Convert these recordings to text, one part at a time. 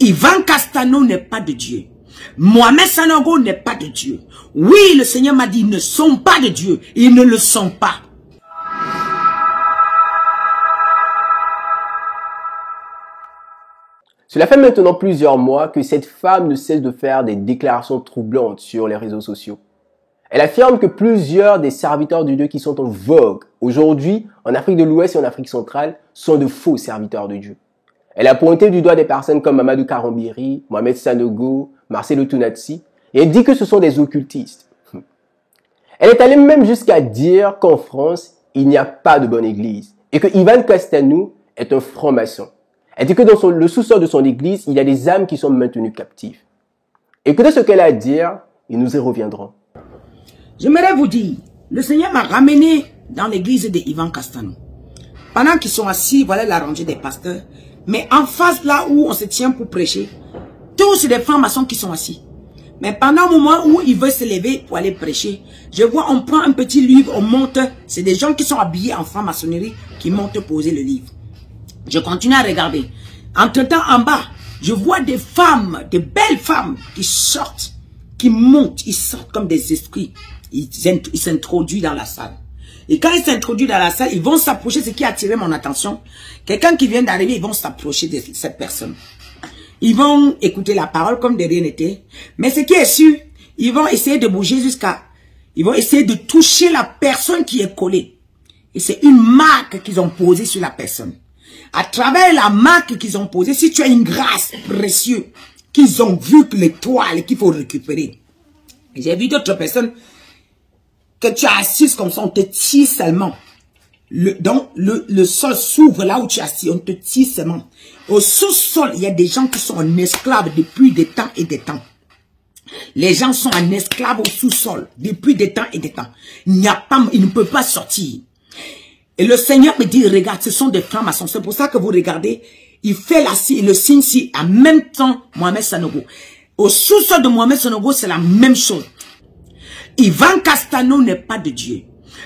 Ivan Castano n'est pas de Dieu. Mohamed Sanogo n'est pas de Dieu. Oui, le Seigneur m'a dit, ils ne sont pas de Dieu. Ils ne le sont pas. Cela fait maintenant plusieurs mois que cette femme ne cesse de faire des déclarations troublantes sur les réseaux sociaux. Elle affirme que plusieurs des serviteurs de Dieu qui sont en vogue aujourd'hui en Afrique de l'Ouest et en Afrique centrale sont de faux serviteurs de Dieu. Elle a pointé du doigt des personnes comme Mamadou Karambiri, Mohamed Sanogo, Marcelo Tunatsi, et elle dit que ce sont des occultistes. Elle est allée même jusqu'à dire qu'en France, il n'y a pas de bonne église et que Ivan Castano est un franc-maçon. Elle dit que dans le sous-sol de son église, il y a des âmes qui sont maintenues captives. Écoutez ce qu'elle a à dire et nous y reviendrons. J'aimerais vous dire, le Seigneur m'a ramené dans l'église de Ivan Castano. Pendant qu'ils sont assis, voilà la rangée des pasteurs. Mais en face, là où on se tient pour prêcher, tous des francs-maçons qui sont assis. Mais pendant le moment où il veut se lever pour aller prêcher, je vois, on prend un petit livre, on monte. C'est des gens qui sont habillés en franc-maçonnerie qui montent poser le livre. Je continue à regarder. Entre-temps, en bas, je vois des femmes, des belles femmes qui sortent, qui montent, ils sortent comme des esprits. Ils s'introduisent dans la salle. Et quand ils s'introduisent dans la salle, ils vont s'approcher, ce qui a attiré mon attention. Quelqu'un qui vient d'arriver, ils vont s'approcher de cette personne. Ils vont écouter la parole comme de rien n'était. Mais ce qui est sûr, ils vont essayer de bouger jusqu'à... Ils vont essayer de toucher la personne qui est collée. Et c'est une marque qu'ils ont posée sur la personne. À travers la marque qu'ils ont posée, si tu as une grâce précieuse, qu'ils ont vu que l'étoile qu'il faut récupérer. J'ai vu d'autres personnes que tu as assis comme ça, on te tire seulement. Donc, le sol s'ouvre là où tu es assis, on te tire seulement. Au sous-sol, il y a des gens qui sont en esclaves depuis des temps et des temps. Les gens sont en esclaves au sous-sol depuis des temps et des temps. Il ne peut pas sortir. Et le Seigneur me dit, regarde, ce sont des francs-maçons. C'est pour ça que vous regardez, il fait le signe-ci en même temps Mohamed Sanogo. Au sous-sol de Mohamed Sanogo, c'est la même chose. Ivan Castano n'est pas de Dieu.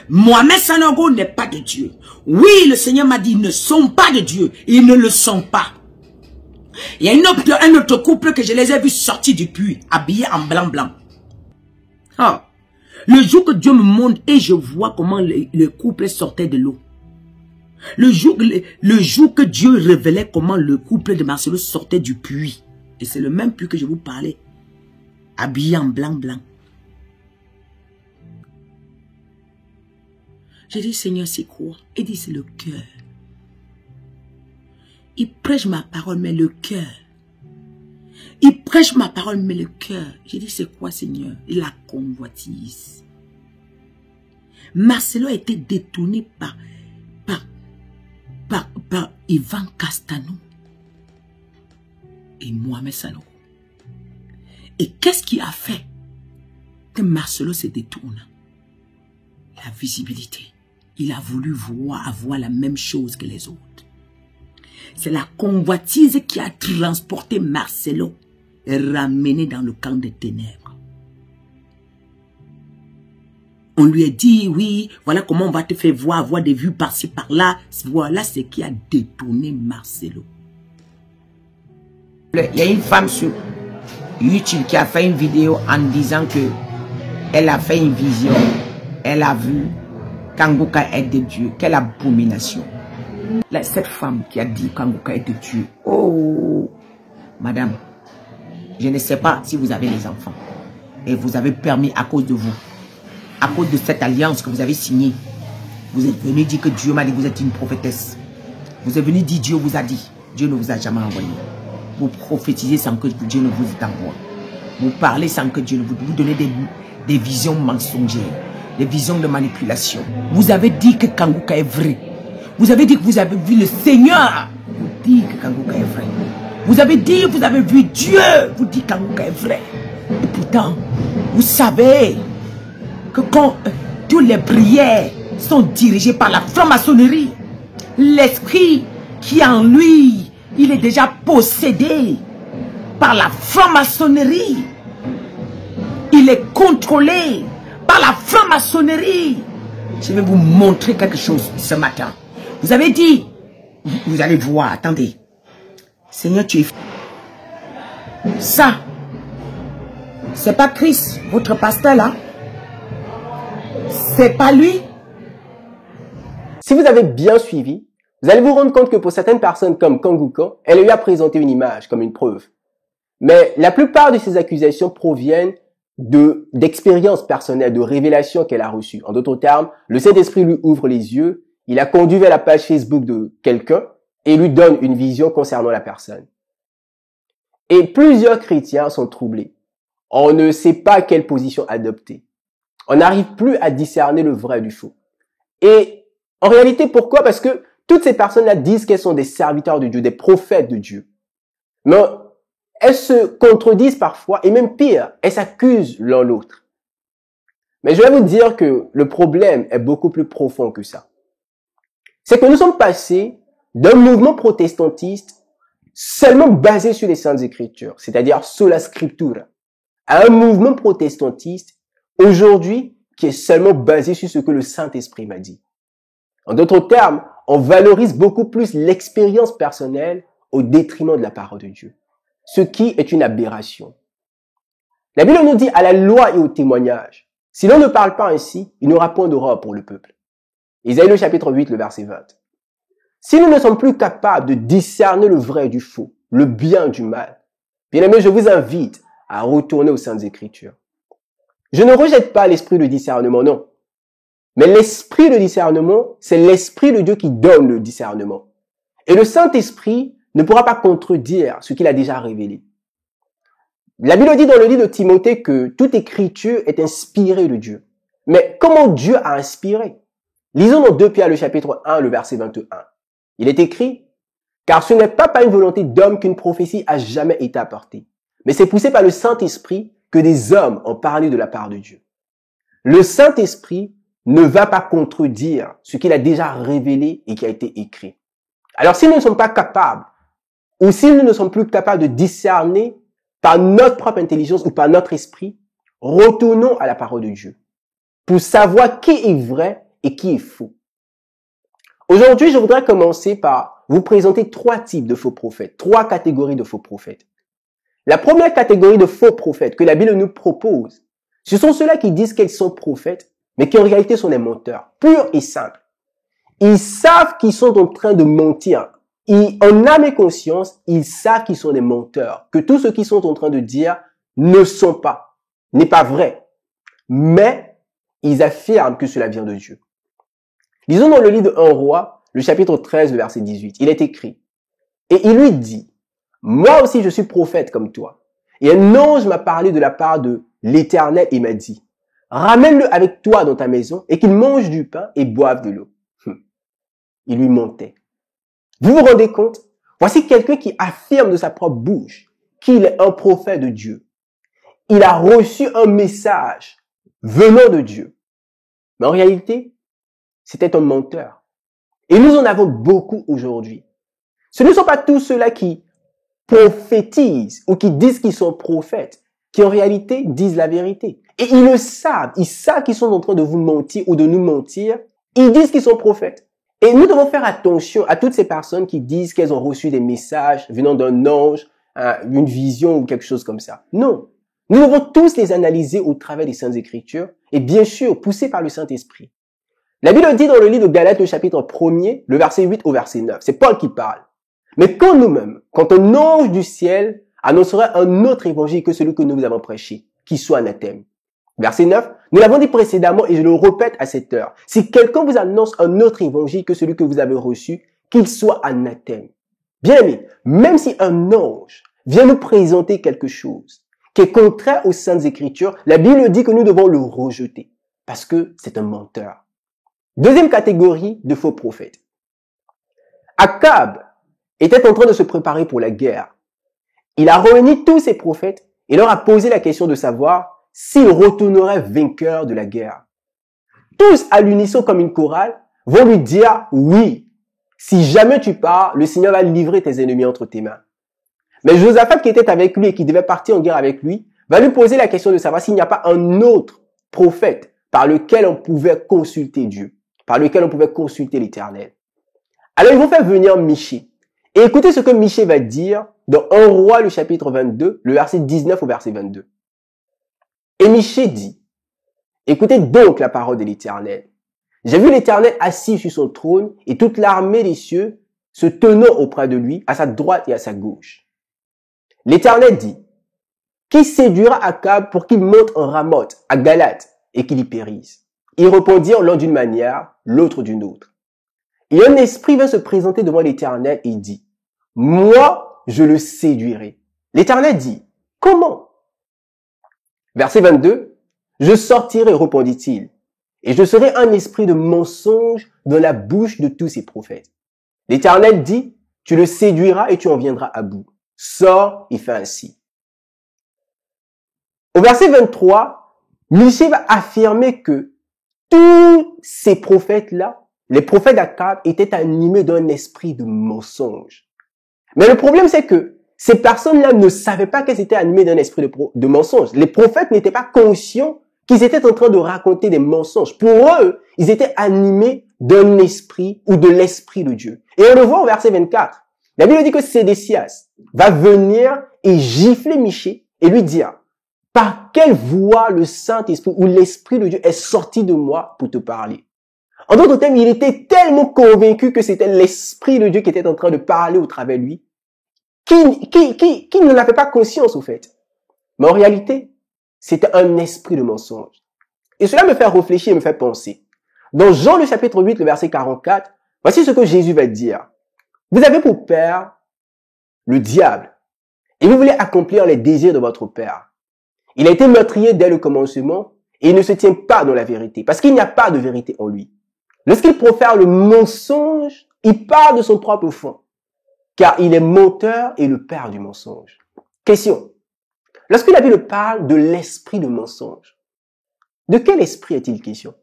Mohamed Sanogo n'est pas de Dieu. Oui, le Seigneur m'a dit, ils ne sont pas de Dieu. Ils ne le sont pas. Il y a un autre couple que je les ai vus sortir du puits, habillés en blanc. Oh. Le jour que Dieu me montre et je vois comment le couple sortait de l'eau. Le jour que Dieu révélait comment le couple de Marcelo sortait du puits. Et c'est le même puits que je vous parlais. Habillé en blanc. J'ai dit, Seigneur, c'est quoi? Il dit, c'est le cœur. Il prêche ma parole, mais le cœur. Il prêche ma parole, mais le cœur. J'ai dit, c'est quoi, Seigneur? La convoitise. Marcelo a été détourné par Ivan Castano et Mohamed Sanogo. Et qu'est-ce qui a fait que Marcelo se détourne? La visibilité. Il a voulu avoir la même chose que les autres. C'est la convoitise qui a transporté Marcelo et ramené dans le camp des ténèbres. On lui a dit, oui, voilà comment on va te faire voir, avoir des vues par-ci, par-là. Voilà ce qui a détourné Marcelo. Il y a une femme sur YouTube qui a fait une vidéo en disant que elle a fait une vision. Elle a vu Kangoka est de Dieu. Quelle abomination. Cette femme qui a dit Kangoka est de Dieu. Oh, madame, je ne sais pas si vous avez les enfants. Et vous avez permis à cause de vous. À cause de cette alliance que vous avez signée. Vous êtes venu dire que Dieu m'a dit que vous êtes une prophétesse. Vous êtes venu dire Dieu vous a dit. Dieu ne vous a jamais envoyé. Vous prophétisez sans que Dieu ne vous envoie. Vous parlez sans que Dieu ne vous donne des visions mensongères. Des visions de manipulation. Vous avez dit que Kangoka est vrai. Vous avez dit que vous avez vu le Seigneur. Vous dites que Kangoka est vrai. Vous avez dit que vous avez vu Dieu. Vous dites que Kangoka est vrai. Et pourtant, vous savez que quand toutes les prières sont dirigées par la franc-maçonnerie, l'esprit qui est en lui, il est déjà possédé par la franc-maçonnerie. Il est contrôlé par la franc-maçonnerie. Je vais vous montrer quelque chose ce matin. Vous avez dit, vous allez voir, attendez. Seigneur, tu es... Ça, c'est pas Christ, votre pasteur là. C'est pas lui. Si vous avez bien suivi, vous allez vous rendre compte que pour certaines personnes comme Kanguko, elle a eu à présenter une image comme une preuve. Mais la plupart de ces accusations proviennent d'expériences personnelles, de révélations qu'elle a reçues. En d'autres termes, le Saint-Esprit lui ouvre les yeux, il a conduit vers la page Facebook de quelqu'un et lui donne une vision concernant la personne. Et plusieurs chrétiens sont troublés. On ne sait pas quelle position adopter. On n'arrive plus à discerner le vrai du faux. Et en réalité, pourquoi? Parce que toutes ces personnes-là disent qu'elles sont des serviteurs de Dieu, des prophètes de Dieu. Mais elles se contredisent parfois, et même pire, elles s'accusent l'un l'autre. Mais je vais vous dire que le problème est beaucoup plus profond que ça. C'est que nous sommes passés d'un mouvement protestantiste seulement basé sur les Saintes Écritures, c'est-à-dire sola scriptura, à un mouvement protestantiste aujourd'hui qui est seulement basé sur ce que le Saint-Esprit m'a dit. En d'autres termes, on valorise beaucoup plus l'expérience personnelle au détriment de la parole de Dieu, ce qui est une aberration. La Bible nous dit à la loi et au témoignage, si l'on ne parle pas ainsi, il n'y aura point d'aurore pour le peuple. Isaïe le chapitre 8, le verset 20. Si nous ne sommes plus capables de discerner le vrai du faux, le bien du mal, bien aimé, je vous invite à retourner aux Saintes Écritures. Je ne rejette pas l'esprit de discernement, non. Mais l'esprit de discernement, c'est l'esprit de Dieu qui donne le discernement. Et le Saint-Esprit ne pourra pas contredire ce qu'il a déjà révélé. La Bible dit dans le livre de Timothée que toute écriture est inspirée de Dieu. Mais comment Dieu a inspiré? Lisons dans 2 Pierre le chapitre 1, le verset 21. Il est écrit, « Car ce n'est pas par une volonté d'homme qu'une prophétie a jamais été apportée, mais c'est poussé par le Saint-Esprit que des hommes ont parlé de la part de Dieu. » Le Saint-Esprit ne va pas contredire ce qu'il a déjà révélé et qui a été écrit. Alors si nous ne sommes pas capables, ou si nous ne sommes plus capables de discerner par notre propre intelligence ou par notre esprit, retournons à la parole de Dieu pour savoir qui est vrai et qui est faux. Aujourd'hui, je voudrais commencer par vous présenter 3 types de faux prophètes, 3 catégories de faux prophètes. La première catégorie de faux prophètes que la Bible nous propose, ce sont ceux-là qui disent qu'ils sont prophètes, mais qui en réalité sont des menteurs, purs et simples. Ils savent qu'ils sont en train de mentir. En âme et conscience, ils savent qu'ils sont des menteurs, que tout ce qu'ils sont en train de dire n'est pas vrai. Mais ils affirment que cela vient de Dieu. Lisons dans le livre de 1 Roi, le chapitre 13, le verset 18. Il est écrit, « Et il lui dit, « Moi aussi je suis prophète comme toi. Et un ange m'a parlé de la part de l'Éternel et m'a dit, « Ramène-le avec toi dans ta maison et qu'il mange du pain et boive de l'eau. » Il lui mentait. Vous vous rendez compte? Voici quelqu'un qui affirme de sa propre bouche qu'il est un prophète de Dieu. Il a reçu un message venant de Dieu. Mais en réalité, c'était un menteur. Et nous en avons beaucoup aujourd'hui. Ce ne sont pas tous ceux-là qui prophétisent ou qui disent qu'ils sont prophètes, qui en réalité disent la vérité. Et ils le savent. Ils savent qu'ils sont en train de vous mentir ou de nous mentir. Ils disent qu'ils sont prophètes. Et nous devons faire attention à toutes ces personnes qui disent qu'elles ont reçu des messages venant d'un ange, une vision ou quelque chose comme ça. Non. Nous devons tous les analyser au travers des Saintes Écritures et bien sûr poussés par le Saint-Esprit. La Bible dit dans le livre de Galates, le chapitre 1er, le verset 8 au verset 9. C'est Paul qui parle. Mais quand nous-mêmes, quand un ange du ciel annoncerait un autre évangile que celui que nous vous avons prêché, qui soit anathème. Verset 9, nous l'avons dit précédemment et je le répète à cette heure. Si quelqu'un vous annonce un autre évangile que celui que vous avez reçu, qu'il soit anathème. Bien aimé, même si un ange vient nous présenter quelque chose qui est contraire aux Saintes Écritures, la Bible dit que nous devons le rejeter parce que c'est un menteur. Deuxième catégorie de faux prophètes. Akab était en train de se préparer pour la guerre. Il a réuni tous ses prophètes et leur a posé la question de savoir s'ils retourneraient vainqueurs de la guerre. Tous à l'unisson comme une chorale vont lui dire oui. Si jamais tu pars, le Seigneur va livrer tes ennemis entre tes mains. Mais Josaphat qui était avec lui et qui devait partir en guerre avec lui va lui poser la question de savoir s'il n'y a pas un autre prophète par lequel on pouvait consulter Dieu, par lequel on pouvait consulter l'Éternel. Alors ils vont faire venir Michée. Et écoutez ce que Michée va dire dans 1 Roi, le chapitre 22, le verset 19 au verset 22. Et Michée dit, écoutez donc la parole de l'Éternel. J'ai vu l'Éternel assis sur son trône et toute l'armée des cieux se tenant auprès de lui, à sa droite et à sa gauche. L'Éternel dit, qui séduira Akab pour qu'il monte en Ramoth, à Galate, et qu'il y périsse? Ils répondirent l'un d'une manière, l'autre d'une autre. Et un esprit vint se présenter devant l'Éternel et dit, moi, je le séduirai. L'Éternel dit, comment? Verset 22, je sortirai, répondit-il, et je serai un esprit de mensonge dans la bouche de tous ses prophètes. L'Éternel dit, tu le séduiras et tu en viendras à bout. Sors et fais ainsi. Au verset 23, Michée va affirmer que tous ces prophètes-là, les prophètes d'Akab, étaient animés d'un esprit de mensonge. Mais le problème, c'est que ces personnes-là ne savaient pas qu'elles étaient animées d'un esprit de mensonge. Les prophètes n'étaient pas conscients qu'ils étaient en train de raconter des mensonges. Pour eux, ils étaient animés d'un esprit ou de l'esprit de Dieu. Et on le voit au verset 24. La Bible dit que Sédécias va venir et gifler Michée et lui dire, par quelle voie le Saint-Esprit ou l'Esprit de Dieu est sorti de moi pour te parler? En d'autres termes, il était tellement convaincu que c'était l'Esprit de Dieu qui était en train de parler au travers de lui, qu'il n'en avait pas conscience au fait. Mais en réalité, c'était un esprit de mensonge. Et cela me fait réfléchir et me fait penser. Dans Jean le chapitre 8, le verset 44, voici ce que Jésus va dire. Vous avez pour père le diable, et vous voulez accomplir les désirs de votre père. Il a été meurtrier dès le commencement, et il ne se tient pas dans la vérité, parce qu'il n'y a pas de vérité en lui. Lorsqu'il profère le mensonge, il part de son propre fond, car il est menteur et le père du mensonge. Question. Lorsque la Bible parle de l'esprit de mensonge, de quel esprit est-il question?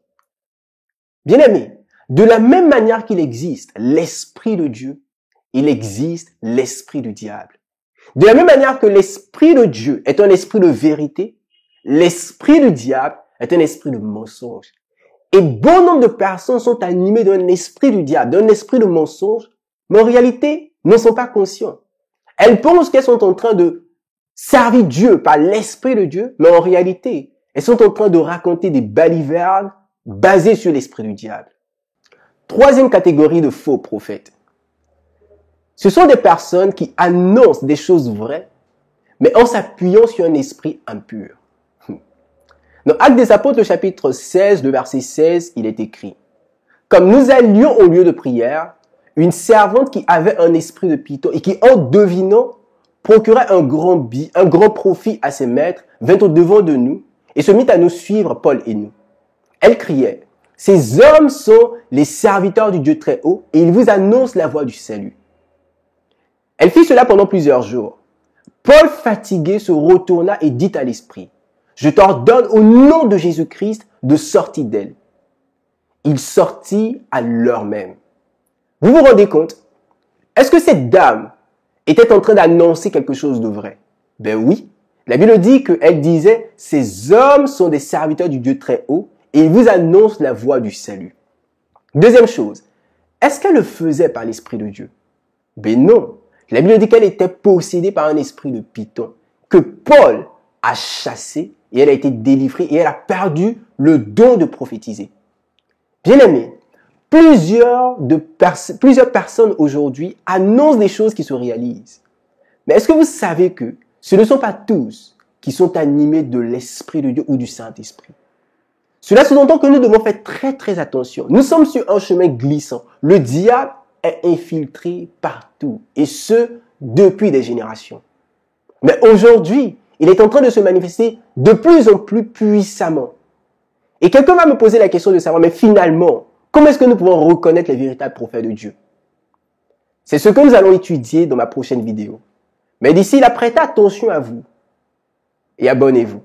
Bien aimé, de la même manière qu'il existe l'esprit de Dieu, il existe l'esprit du diable. De la même manière que l'esprit de Dieu est un esprit de vérité, l'esprit du diable est un esprit de mensonge. Et bon nombre de personnes sont animées d'un esprit du diable, d'un esprit de mensonge, mais en réalité, ne sont pas conscients. Elles pensent qu'elles sont en train de servir Dieu par l'esprit de Dieu, mais en réalité, elles sont en train de raconter des balivernes basées sur l'esprit du diable. Troisième catégorie de faux prophètes. Ce sont des personnes qui annoncent des choses vraies, mais en s'appuyant sur un esprit impur. Dans Actes des Apôtres, le chapitre 16, le verset 16, il est écrit « Comme nous allions au lieu de prière, une servante qui avait un esprit de python et qui, en devinant, procurait un grand profit à ses maîtres, vint au-devant de nous et se mit à nous suivre, Paul et nous. Elle criait « Ces hommes sont les serviteurs du Dieu très haut et ils vous annoncent la voie du salut. » Elle fit cela pendant plusieurs jours. Paul, fatigué, se retourna et dit à l'esprit, « Je t'ordonne au nom de Jésus-Christ de sortir d'elle. » Il sortit à l'heure même. Vous vous rendez compte? Est-ce que cette dame était en train d'annoncer quelque chose de vrai? Ben oui. La Bible dit qu'elle disait, « Ces hommes sont des serviteurs du Dieu très haut et ils vous annoncent la voie du salut. » Deuxième chose, est-ce qu'elle le faisait par l'Esprit de Dieu? Ben non. La Bible dit qu'elle était possédée par un esprit de python que Paul a chassé et elle a été délivrée et elle a perdu le don de prophétiser. Bien aimé, plusieurs personnes aujourd'hui annoncent des choses qui se réalisent. Mais est-ce que vous savez que ce ne sont pas tous qui sont animés de l'Esprit de Dieu ou du Saint-Esprit? Cela sous-entend que nous devons faire très très attention. Nous sommes sur un chemin glissant. Le diable est infiltré partout, et ce, depuis des générations. Mais aujourd'hui, il est en train de se manifester de plus en plus puissamment. Et quelqu'un va me poser la question de savoir, mais finalement, comment est-ce que nous pouvons reconnaître les véritables prophètes de Dieu? C'est ce que nous allons étudier dans ma prochaine vidéo. Mais d'ici là, prêtez attention à vous et abonnez-vous.